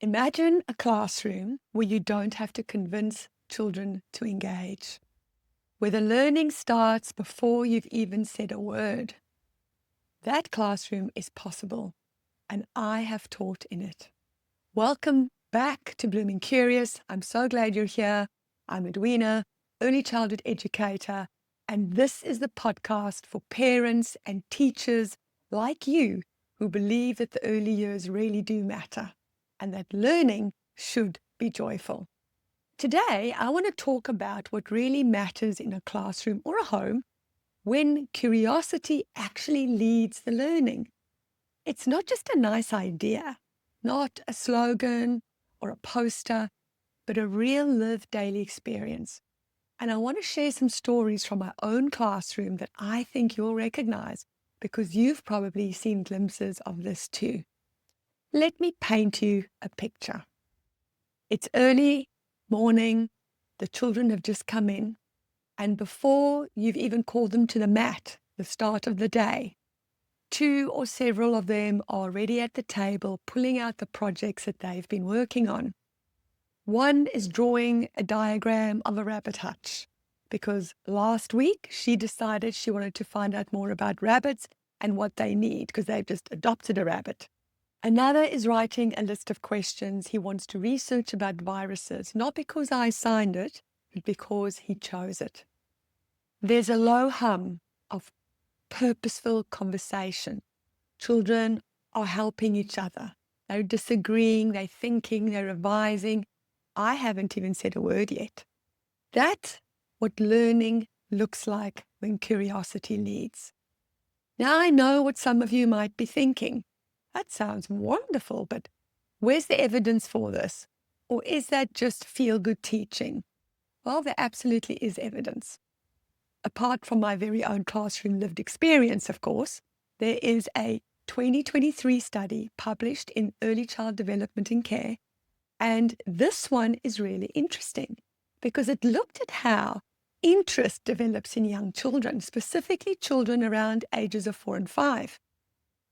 Imagine a classroom where you don't have to convince children to engage, where the learning starts before you've even said a word. That classroom is possible, and I have taught in it. Welcome back to Blooming Curious. I'm so glad you're here. I'm Edwina, early childhood educator, and this is the podcast for parents and teachers like you who believe that the early years really do matter and that learning should be joyful. Today, I want to talk about what really matters in a classroom or a home when curiosity actually leads the learning. It's not just a nice idea, not a slogan or a poster, but a real lived daily experience. And I want to share some stories from my own classroom that I think you'll recognize because you've probably seen glimpses of this too. Let me paint you a picture. It's early morning, the children have just come in, and before you've even called them to the mat, the start of the day, two or several of them are already at the table pulling out the projects that they've been working on. One is drawing a diagram of a rabbit hutch because last week she decided she wanted to find out more about rabbits and what they need because they've just adopted a rabbit. Another is writing a list of questions he wants to research about viruses, not because I signed it, but because he chose it. There's a low hum of purposeful conversation. Children are helping each other. They're disagreeing, they're thinking, they're revising. I haven't even said a word yet. That's what learning looks like when curiosity leads. Now I know what some of you might be thinking. That sounds wonderful, but where's the evidence for this? Or is that just feel-good teaching? Well, there absolutely is evidence. Apart from my very own classroom lived experience, of course, there is a 2023 study published in Early Child Development and Care, and this one is really interesting because it looked at how interest develops in young children, specifically children around ages of 4 and 5.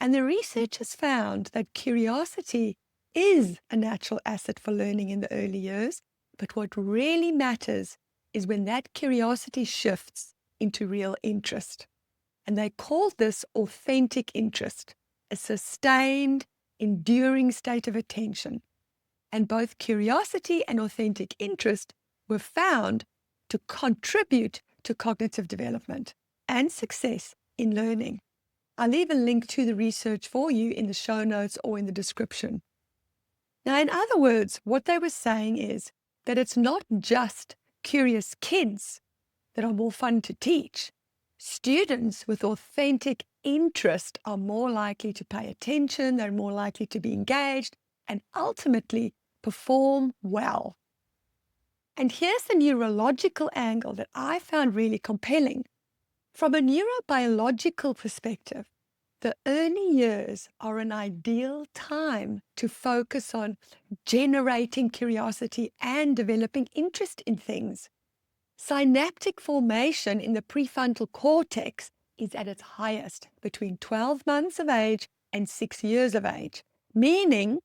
And the research has found that curiosity is a natural asset for learning in the early years, but what really matters is when that curiosity shifts into real interest. And they called this authentic interest, a sustained, enduring state of attention. And both curiosity and authentic interest were found to contribute to cognitive development and success in learning. I'll leave a link to the research for you in the show notes or in the description. Now, in other words, what they were saying is that it's not just curious kids that are more fun to teach. Students with authentic interest are more likely to pay attention, they're more likely to be engaged, and ultimately perform well. And here's the neurological angle that I found really compelling. From a neurobiological perspective, the early years are an ideal time to focus on generating curiosity and developing interest in things. Synaptic formation in the prefrontal cortex is at its highest between 12 months of age and 6 years of age, meaning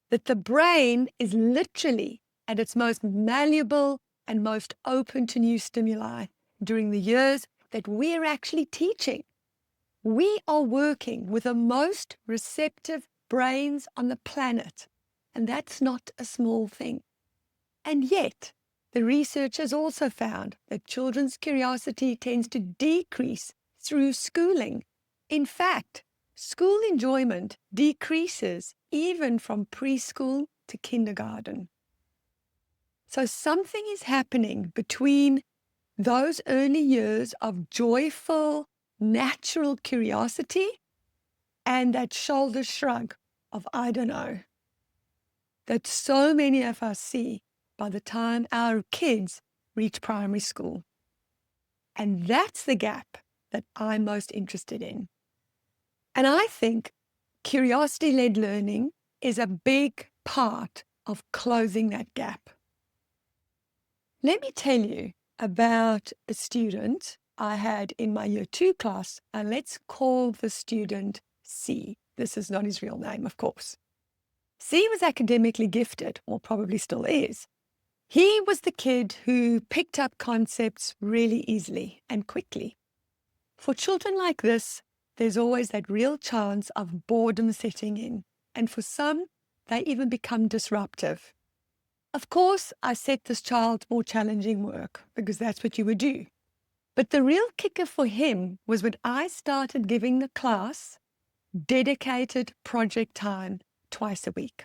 that the brain is literally at its most malleable and most open to new stimuli during the years that we're actually teaching. We are working with the most receptive brains on the planet, and that's not a small thing. And yet, the research has also found that children's curiosity tends to decrease through schooling. In fact, school enjoyment decreases even from preschool to kindergarten. So something is happening between those early years of joyful, natural curiosity and that shoulder shrug of, I don't know, that so many of us see by the time our kids reach primary school. And that's the gap that I'm most interested in. And I think curiosity-led learning is a big part of closing that gap. Let me tell you about a student I had in my year 2 class, and let's call the student C. This is not his real name, of course. C was academically gifted, or probably still is. He was the kid who picked up concepts really easily and quickly. For children like this, there's always that real chance of boredom setting in, and for some, they even become disruptive. Of course, I set this child more challenging work because that's what you would do. But the real kicker for him was when I started giving the class dedicated project time twice a week.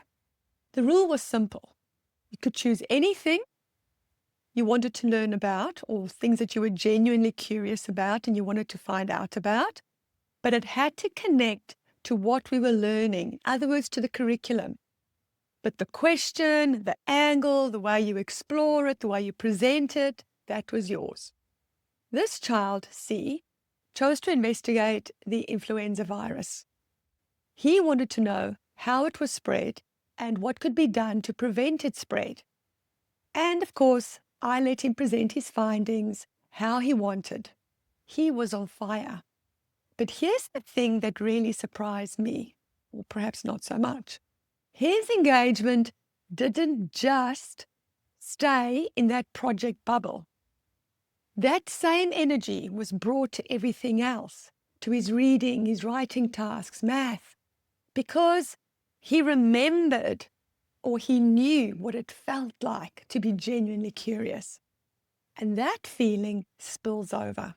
The rule was simple. You could choose anything you wanted to learn about or things that you were genuinely curious about and you wanted to find out about, but it had to connect to what we were learning, in other words, to the curriculum. But the question, the angle, the way you explore it, the way you present it, that was yours. This child, C, chose to investigate the influenza virus. He wanted to know how it was spread and what could be done to prevent its spread. And of course, I let him present his findings how he wanted. He was on fire. But here's the thing that really surprised me, or perhaps not so much. His engagement didn't just stay in that project bubble. That same energy was brought to everything else, to his reading, his writing tasks, math, because he remembered or he knew what it felt like to be genuinely curious. And that feeling spills over.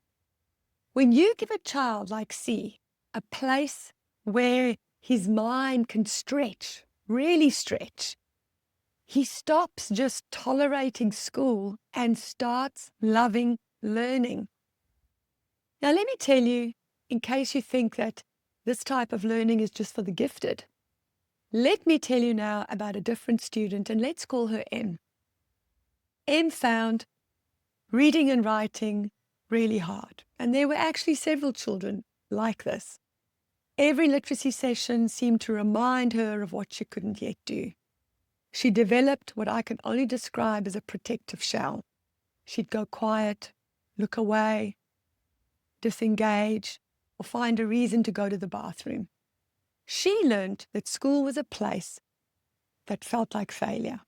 When you give a child like C a place where his mind can stretch, really stretch, he stops just tolerating school and starts loving learning. Now, let me tell you, in case you think that this type of learning is just for the gifted, let me tell you now about a different student, and let's call her M. M found reading and writing really hard, and there were actually several children like this. Every literacy session seemed to remind her of what she couldn't yet do. She developed what I can only describe as a protective shell. She'd go quiet, look away, disengage, or find a reason to go to the bathroom. She learned that school was a place that felt like failure.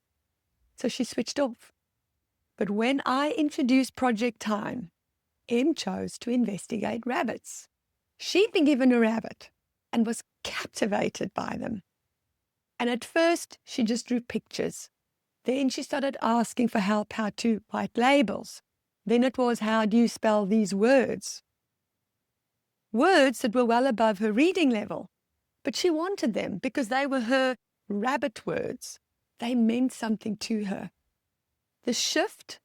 So she switched off. But when I introduced project time, M chose to investigate rabbits. She'd been given a rabbit and was captivated by them. And at first, she just drew pictures. Then she started asking for help how to write labels. Then it was, how do you spell these words? Words that were well above her reading level. But she wanted them because they were her rabbit words. They meant something to her. The shift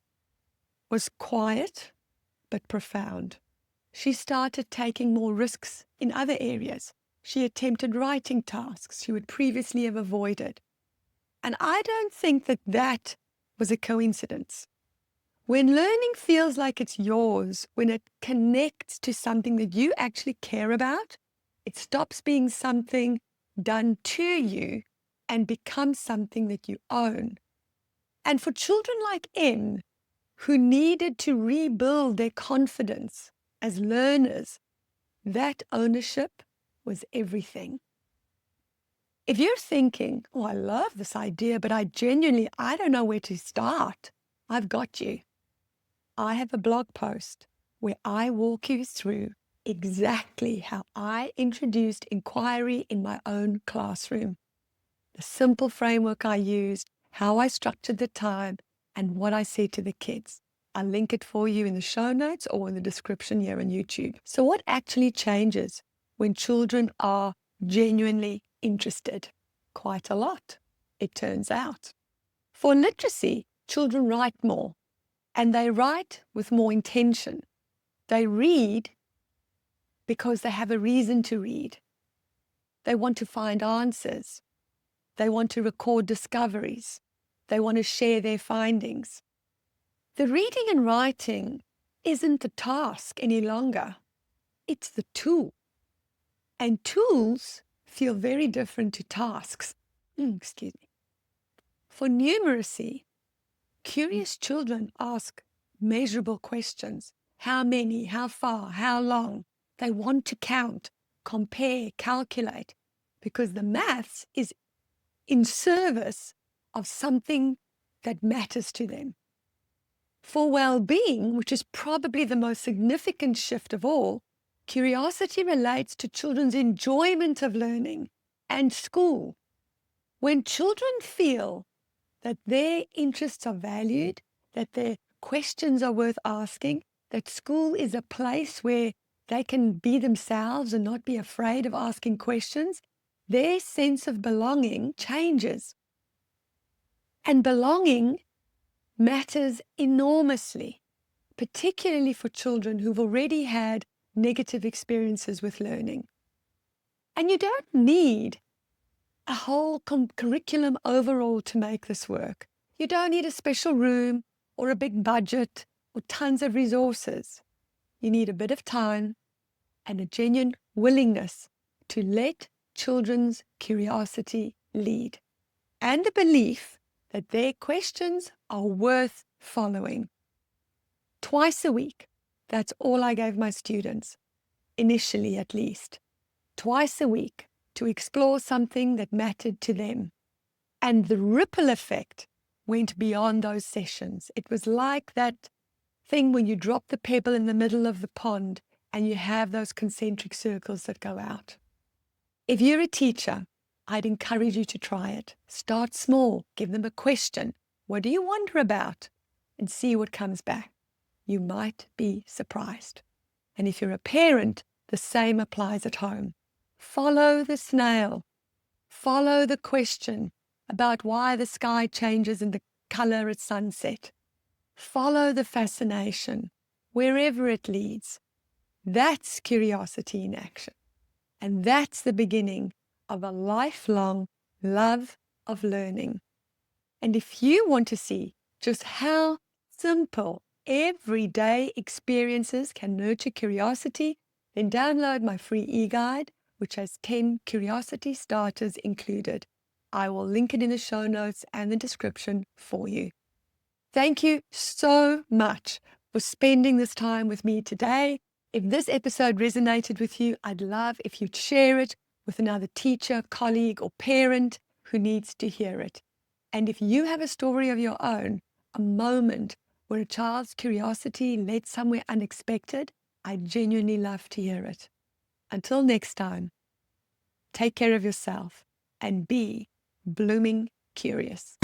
was quiet but profound. She started taking more risks in other areas. She attempted writing tasks she would previously have avoided. And I don't think that that was a coincidence. When learning feels like it's yours, when it connects to something that you actually care about, it stops being something done to you and becomes something that you own. And for children like M, who needed to rebuild their confidence as learners, that ownership was everything. If you're thinking, oh, I love this idea, but I don't know where to start, I've got you. I have a blog post where I walk you through exactly how I introduced inquiry in my own classroom, the simple framework I used, how I structured the time, and what I said to the kids. I'll link it for you in the show notes or in the description here on YouTube. So what actually changes when children are genuinely interested? Quite a lot, it turns out. For literacy, children write more, and they write with more intention. They read because they have a reason to read. They want to find answers. They want to record discoveries. They want to share their findings. The reading and writing isn't the task any longer. It's the tool. And tools feel very different to tasks. Excuse me. For numeracy, curious children ask measurable questions. How many, how far, how long? They want to count, compare, calculate, because the maths is in service of something that matters to them. For well-being, which is probably the most significant shift of all, curiosity relates to children's enjoyment of learning and school. When children feel that their interests are valued, that their questions are worth asking, that school is a place where they can be themselves and not be afraid of asking questions, their sense of belonging changes. And belonging matters enormously, particularly for children who've already had negative experiences with learning. And you don't need a whole curriculum overall to make this work. You don't need a special room or a big budget or tons of resources. You need a bit of time and a genuine willingness to let children's curiosity lead, and the belief that their questions are worth following. Twice a week, that's all I gave my students, initially at least. Twice a week to explore something that mattered to them. And the ripple effect went beyond those sessions. It was like that thing when you drop the pebble in the middle of the pond and you have those concentric circles that go out. If you're a teacher, I'd encourage you to try it. Start small. Give them a question. What do you wonder about? And see what comes back. You might be surprised. And if you're a parent, the same applies at home. Follow the snail. Follow the question about why the sky changes in the color at sunset. Follow the fascination, wherever it leads. That's curiosity in action. And that's the beginning of a lifelong love of learning. And if you want to see just how simple everyday experiences can nurture curiosity, then download my free e-guide, which has 10 curiosity starters included. I will link it in the show notes and the description for you. Thank you so much for spending this time with me today. If this episode resonated with you, I'd love if you'd share it with another teacher, colleague, or parent who needs to hear it. And if you have a story of your own, a moment where a child's curiosity led somewhere unexpected, I'd genuinely love to hear it. Until next time, take care of yourself and be blooming curious.